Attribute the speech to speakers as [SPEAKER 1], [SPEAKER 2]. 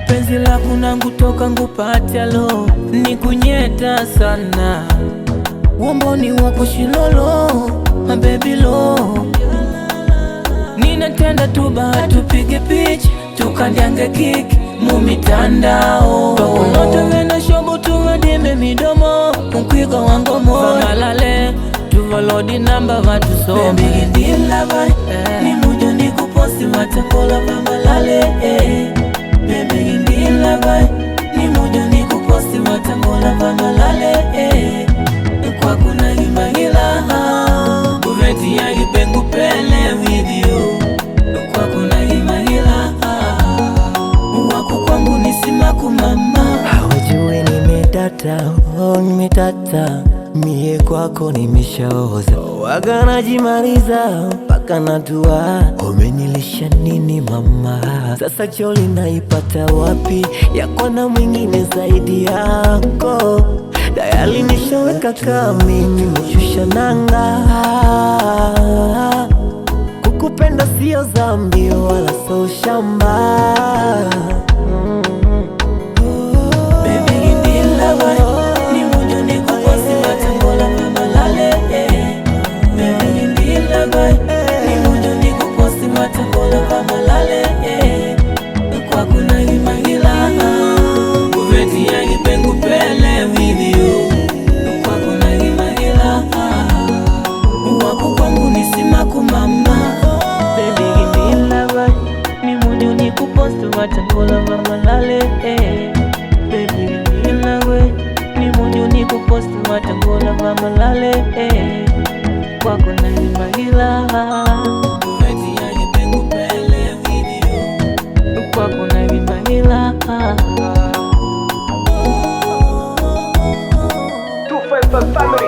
[SPEAKER 1] penzi lako nangu toka ngupate lo, ni kunyeta sana. Womboni wako shilolo, my baby lo. Ninatenda tu bahati tupige picha, tukandiange kiki mumitandao. Pakulote wena shobo tuwadime midomo, mkwiga wango moyo Vangalale, tuvalodi namba vatu sobe. Baby indila vai, ni mujo ni kuposti watakola Vangalale. Baby indila vai, ni mujo ni kuposti watakola Vangalale. Kwa kuna himahila, kuveti ya ipengu pele video. Kwa kuna himahila, wako kwangu nisimaku mama.
[SPEAKER 2] Hawajui nimetata, oh nimetata, mie kwako nimeshaoza. Waga najimaliza, mpaka natua, umenilisha nini mama? Sasa choli naipata wapi, yako na mwingine zaidi yako? Dayali nishaweka kami, nimeshusha nanga. Kukupenda sio zambi, wala so shamba.
[SPEAKER 1] Baby indila vai, ni mujo ni kuposti watakola Vangalale. Baby indila vai, ni mujo ni kuposti watakola Vangalale. Kwa kuna himahila, kuveti ya ipengu pele video. Kwa kuna himahila, wako kwangu nisimaku mama. Baby indila vai, ni mujo ni kuposti watakola Vangalale. Baby indila vai, ni mujo ni kuposti watakola Vangalale. Kwa kuna himahila, kuveti ya ipengu pele video. Kwa kuna himahila,
[SPEAKER 3] 255 family.